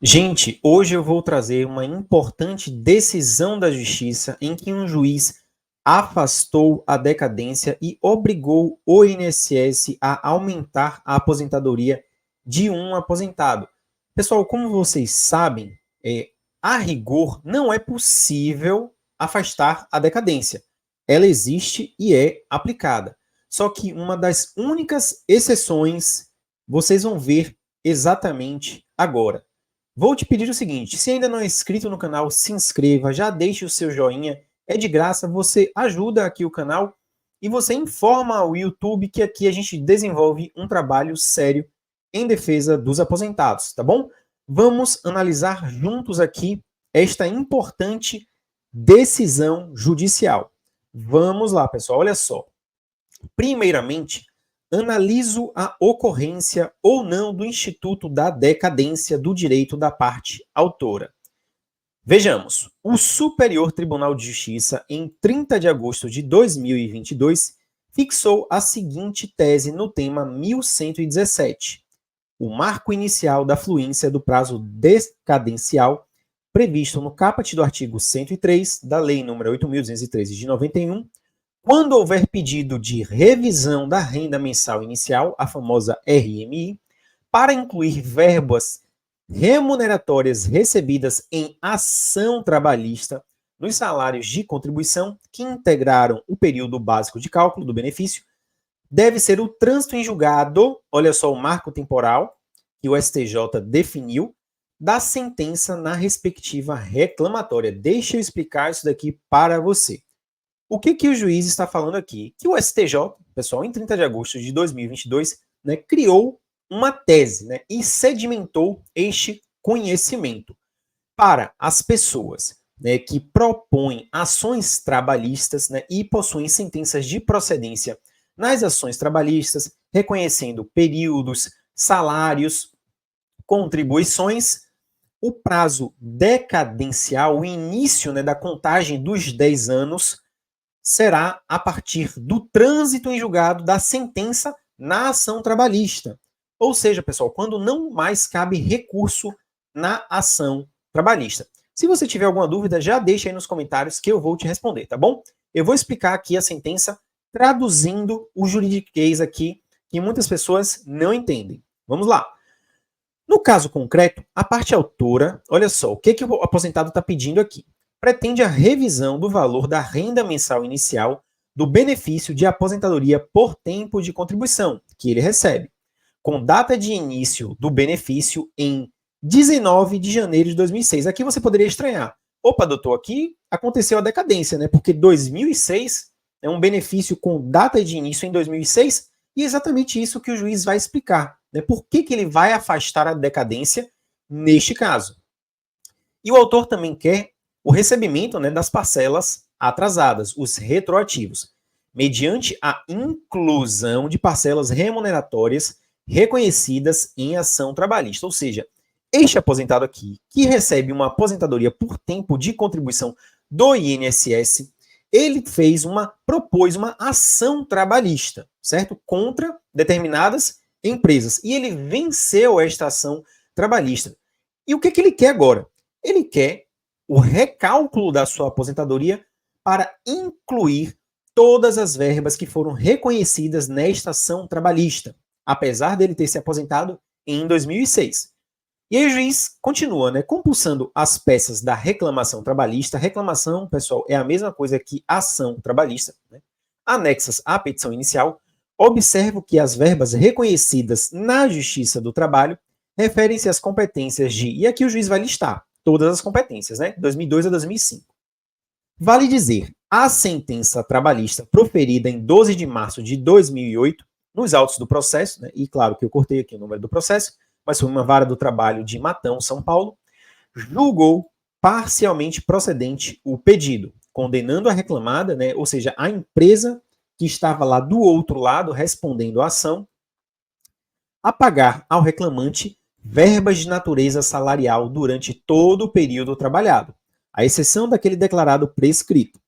Gente, hoje eu vou trazer uma importante decisão da justiça em que um juiz afastou a decadência e obrigou o INSS a aumentar a aposentadoria de um aposentado. Pessoal, como vocês sabem, a rigor não é possível afastar a decadência. Ela existe e é aplicada. Só que uma das únicas exceções vocês vão ver exatamente agora. Vou te pedir o seguinte, se ainda não é inscrito no canal, se inscreva, já deixe o seu joinha, é de graça, você ajuda aqui o canal e você informa o YouTube que aqui a gente desenvolve um trabalho sério em defesa dos aposentados, tá bom? Vamos analisar juntos aqui esta importante decisão judicial. Vamos lá, pessoal, olha só. Primeiramente, analiso a ocorrência ou não do instituto da decadência do direito da parte autora. Vejamos, o Superior Tribunal de Justiça, em 30 de agosto de 2022, fixou a seguinte tese no tema 1117, o marco inicial da fluência do prazo decadencial previsto no caput do artigo 103 da Lei nº 8.213 de 91, quando houver pedido de revisão da renda mensal inicial, a famosa RMI, para incluir verbas remuneratórias recebidas em ação trabalhista nos salários de contribuição que integraram o período básico de cálculo do benefício, deve ser o trânsito em julgado, olha só o marco temporal que o STJ definiu, da sentença na respectiva reclamatória. Deixa eu explicar isso daqui para você. O que o juiz está falando aqui? Que o STJ, pessoal, em 30 de agosto de 2022, criou uma tese e sedimentou este conhecimento para as pessoas que propõem ações trabalhistas e possuem sentenças de procedência nas ações trabalhistas, reconhecendo períodos, salários, contribuições. O prazo decadencial, o início da contagem dos 10 anos, será a partir do trânsito em julgado da sentença na ação trabalhista. Ou seja, pessoal, quando não mais cabe recurso na ação trabalhista. Se você tiver alguma dúvida, já deixa aí nos comentários que eu vou te responder, tá bom? Eu vou explicar aqui a sentença traduzindo o juridiquês aqui, que muitas pessoas não entendem. Vamos lá. No caso concreto, a parte autora, olha só, o que o aposentado está pedindo aqui? Pretende a revisão do valor da renda mensal inicial do benefício de aposentadoria por tempo de contribuição que ele recebe, com data de início do benefício em 19 de janeiro de 2006. Aqui você poderia estranhar. Opa, doutor, aqui aconteceu a decadência, porque 2006 é um benefício com data de início em 2006 e é exatamente isso que o juiz vai explicar. Por que ele vai afastar a decadência neste caso? E o autor também quer o recebimento das parcelas atrasadas, os retroativos, mediante a inclusão de parcelas remuneratórias reconhecidas em ação trabalhista. Ou seja, este aposentado aqui, que recebe uma aposentadoria por tempo de contribuição do INSS, ele propôs uma ação trabalhista, certo? Contra determinadas empresas. E ele venceu esta ação trabalhista. E o que ele quer agora? Ele quer o recálculo da sua aposentadoria para incluir todas as verbas que foram reconhecidas nesta ação trabalhista, apesar dele ter se aposentado em 2006. E aí o juiz continua, compulsando as peças da reclamação trabalhista. Reclamação, pessoal, é a mesma coisa que ação trabalhista, anexas à petição inicial. Observo que as verbas reconhecidas na Justiça do Trabalho referem-se às competências de... E aqui o juiz vai listar todas as competências, 2002 a 2005. Vale dizer, a sentença trabalhista proferida em 12 de março de 2008, nos autos do processo, e claro que eu cortei aqui o número do processo, mas foi uma vara do trabalho de Matão, São Paulo, julgou parcialmente procedente o pedido, condenando a reclamada, ou seja, a empresa que estava lá do outro lado respondendo à ação, a pagar ao reclamante verbas de natureza salarial durante todo o período trabalhado, à exceção daquele declarado prescrito.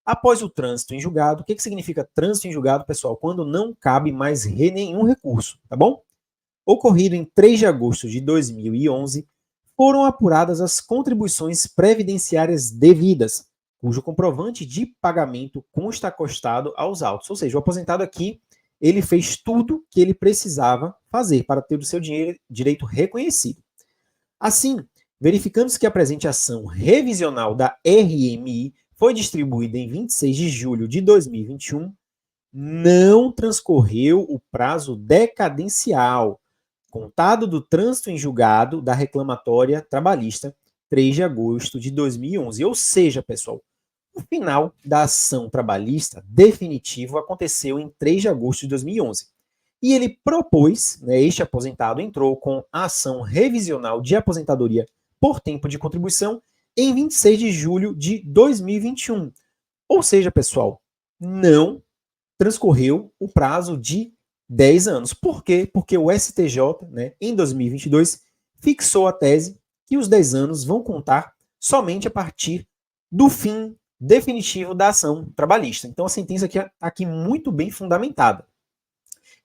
Após o trânsito em julgado, o que significa trânsito em julgado, pessoal? Quando não cabe mais nenhum recurso, tá bom? Ocorrido em 3 de agosto de 2011, foram apuradas as contribuições previdenciárias devidas, cujo comprovante de pagamento consta acostado aos autos. Ou seja, o aposentado aqui, ele fez tudo que ele precisava fazer para ter o seu direito reconhecido. Assim, verificando-se que a presente ação revisional da RMI foi distribuída em 26 de julho de 2021, não transcorreu o prazo decadencial, contado do trânsito em julgado da reclamatória trabalhista 3 de agosto de 2011. Ou seja, pessoal, o final da ação trabalhista definitivo aconteceu em 3 de agosto de 2011. E ele propôs, este aposentado entrou com a ação revisional de aposentadoria por tempo de contribuição em 26 de julho de 2021. Ou seja, pessoal, não transcorreu o prazo de 10 anos. Por quê? Porque o STJ, em 2022, fixou a tese que os 10 anos vão contar somente a partir do fim definitivo da ação trabalhista. Então a sentença aqui está aqui muito bem fundamentada.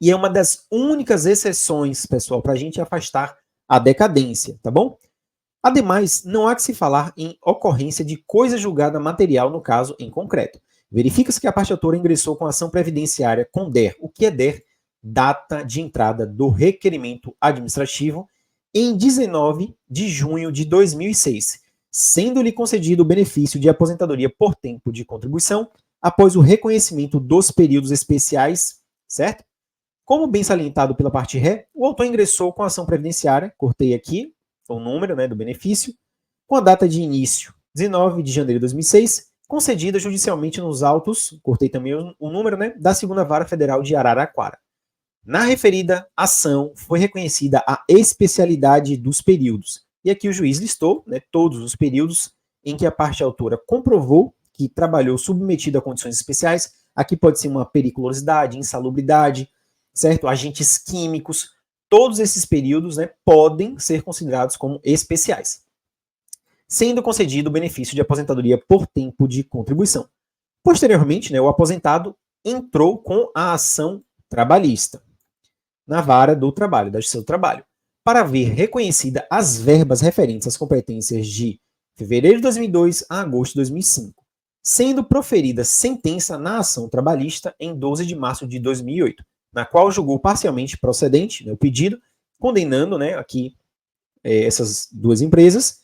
E é uma das únicas exceções, pessoal, para a gente afastar a decadência, tá bom? Ademais, não há que se falar em ocorrência de coisa julgada material no caso em concreto. Verifica-se que a parte autora ingressou com ação previdenciária com DER. O que é DER? Data de entrada do requerimento administrativo em 19 de junho de 2006, sendo-lhe concedido o benefício de aposentadoria por tempo de contribuição após o reconhecimento dos períodos especiais, certo? Como bem salientado pela parte ré, o autor ingressou com a ação previdenciária, cortei aqui o número do benefício, com a data de início, 19 de janeiro de 2006, concedida judicialmente nos autos, cortei também o número, da Segunda Vara Federal de Araraquara. Na referida ação, foi reconhecida a especialidade dos períodos. E aqui o juiz listou todos os períodos em que a parte autora comprovou que trabalhou submetido a condições especiais. Aqui pode ser uma periculosidade, insalubridade, certo? Agentes químicos. Todos esses períodos podem ser considerados como especiais, sendo concedido o benefício de aposentadoria por tempo de contribuição. Posteriormente, o aposentado entrou com a ação trabalhista na vara do trabalho, da Justiça do Trabalho, para ver reconhecida as verbas referentes às competências de fevereiro de 2002 a agosto de 2005, sendo proferida sentença na ação trabalhista em 12 de março de 2008, na qual julgou parcialmente procedente o pedido, condenando aqui essas duas empresas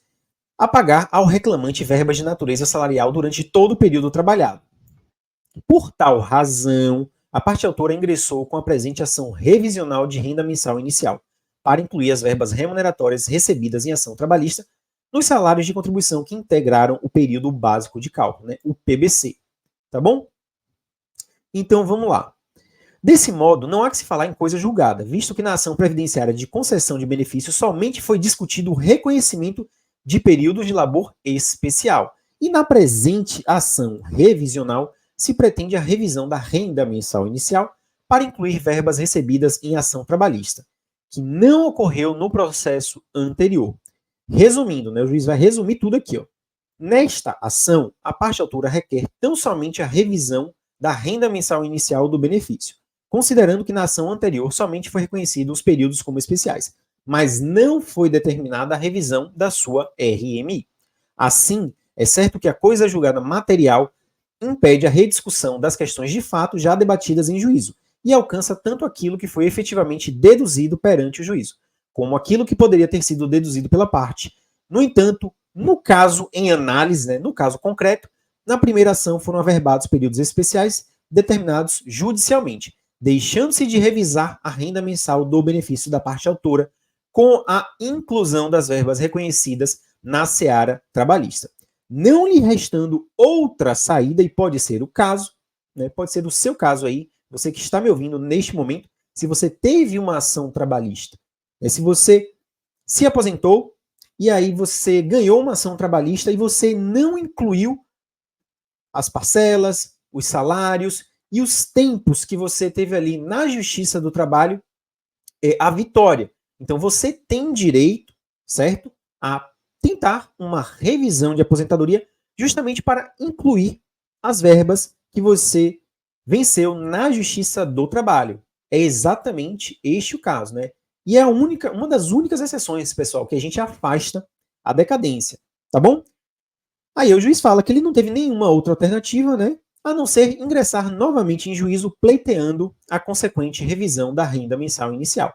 a pagar ao reclamante verbas de natureza salarial durante todo o período trabalhado. Por tal razão, a parte autora ingressou com a presente ação revisional de renda mensal inicial, para incluir as verbas remuneratórias recebidas em ação trabalhista nos salários de contribuição que integraram o período básico de cálculo, o PBC. Tá bom? Então, vamos lá. Desse modo, não há que se falar em coisa julgada, visto que na ação previdenciária de concessão de benefício somente foi discutido o reconhecimento de períodos de labor especial. E na presente ação revisional, se pretende a revisão da renda mensal inicial para incluir verbas recebidas em ação trabalhista, que não ocorreu no processo anterior. Resumindo, o juiz vai resumir tudo aqui. Nesta ação, a parte autora requer tão somente a revisão da renda mensal inicial do benefício, considerando que na ação anterior somente foi reconhecido os períodos como especiais, mas não foi determinada a revisão da sua RMI. Assim, é certo que a coisa julgada material impede a rediscussão das questões de fato já debatidas em juízo e alcança tanto aquilo que foi efetivamente deduzido perante o juízo, como aquilo que poderia ter sido deduzido pela parte. No entanto, no caso em análise, no caso concreto, na primeira ação foram averbados períodos especiais determinados judicialmente, deixando-se de revisar a renda mensal do benefício da parte autora com a inclusão das verbas reconhecidas na seara trabalhista. Não lhe restando outra saída, e pode ser o caso, pode ser o seu caso aí, você que está me ouvindo neste momento, se você teve uma ação trabalhista, se você se aposentou e aí você ganhou uma ação trabalhista e você não incluiu as parcelas, os salários e os tempos que você teve ali na Justiça do Trabalho, a vitória. Então você tem direito, certo, a tentar uma revisão de aposentadoria justamente para incluir as verbas que você venceu na Justiça do Trabalho. É exatamente este o caso, E é uma das únicas exceções, pessoal, que a gente afasta à decadência, tá bom? Aí o juiz fala que ele não teve nenhuma outra alternativa, né, a não ser ingressar novamente em juízo pleiteando a consequente revisão da renda mensal inicial.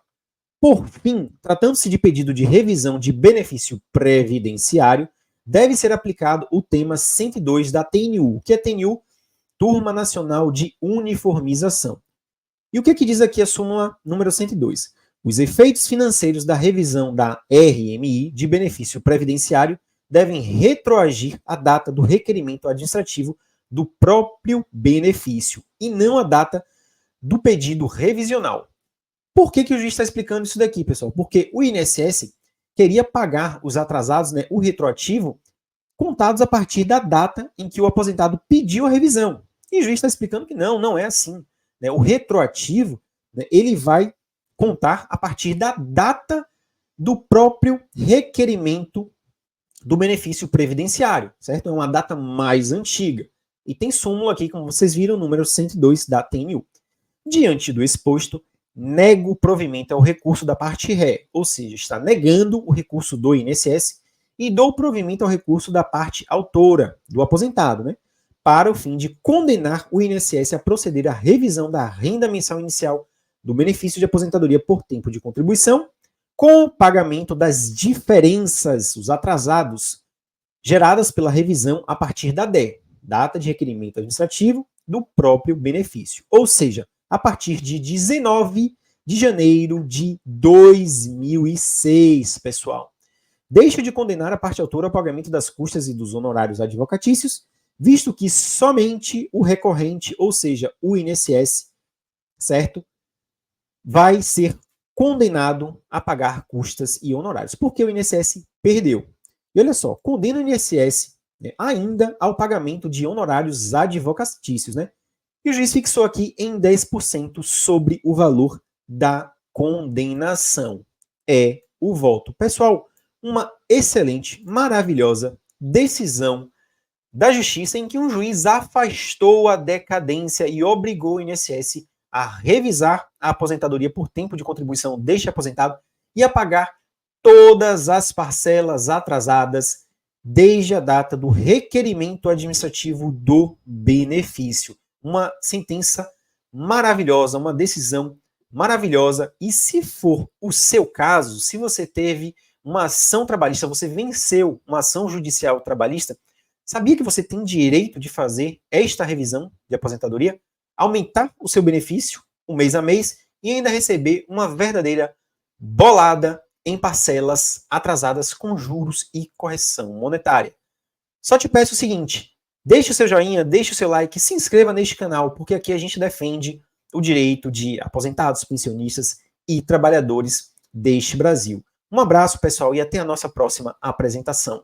Por fim, tratando-se de pedido de revisão de benefício previdenciário, deve ser aplicado o tema 102 da TNU, que é TNU, Turma Nacional de Uniformização. E o que diz aqui a súmula número 102? Os efeitos financeiros da revisão da RMI de benefício previdenciário devem retroagir à data do requerimento administrativo do próprio benefício e não à data do pedido revisional. Por que o juiz está explicando isso daqui, pessoal? Porque o INSS queria pagar os atrasados, né, o retroativo, contados a partir da data em que o aposentado pediu a revisão. E o juiz está explicando que não é assim. Né? O retroativo, né, ele vai contar a partir da data do próprio requerimento do benefício previdenciário, certo? É uma data mais antiga. E tem súmula aqui, como vocês viram, número 102 da TNU. Diante do exposto, nego o provimento ao recurso da parte ré, ou seja, está negando o recurso do INSS e dou provimento ao recurso da parte autora, do aposentado, né, para o fim de condenar o INSS a proceder à revisão da renda mensal inicial do benefício de aposentadoria por tempo de contribuição, com o pagamento das diferenças, os atrasados, geradas pela revisão a partir da DE, data de requerimento administrativo do próprio benefício. Ou seja, a partir de 19 de janeiro de 2006, pessoal. Deixo de condenar a parte autora ao pagamento das custas e dos honorários advocatícios, visto que somente o recorrente, ou seja, o INSS, certo, vai ser condenado a pagar custas e honorários, porque o INSS perdeu. E olha só, condena o INSS, né, ainda ao pagamento de honorários advocatícios, né? E o juiz fixou aqui em 10% sobre o valor da condenação. É o voto. Pessoal, uma excelente, maravilhosa decisão da justiça em que um juiz afastou a decadência e obrigou o INSS a revisar a aposentadoria por tempo de contribuição deste aposentado e a pagar todas as parcelas atrasadas desde a data do requerimento administrativo do benefício. Uma sentença maravilhosa, uma decisão maravilhosa. E se for o seu caso, se você teve uma ação trabalhista, você venceu uma ação judicial trabalhista, sabia que você tem direito de fazer esta revisão de aposentadoria? Aumentar o seu benefício, mês a mês, e ainda receber uma verdadeira bolada em parcelas atrasadas com juros e correção monetária. Só te peço o seguinte, deixe o seu joinha, deixe o seu like, se inscreva neste canal, porque aqui a gente defende o direito de aposentados, pensionistas e trabalhadores deste Brasil. Um abraço, pessoal, e até a nossa próxima apresentação.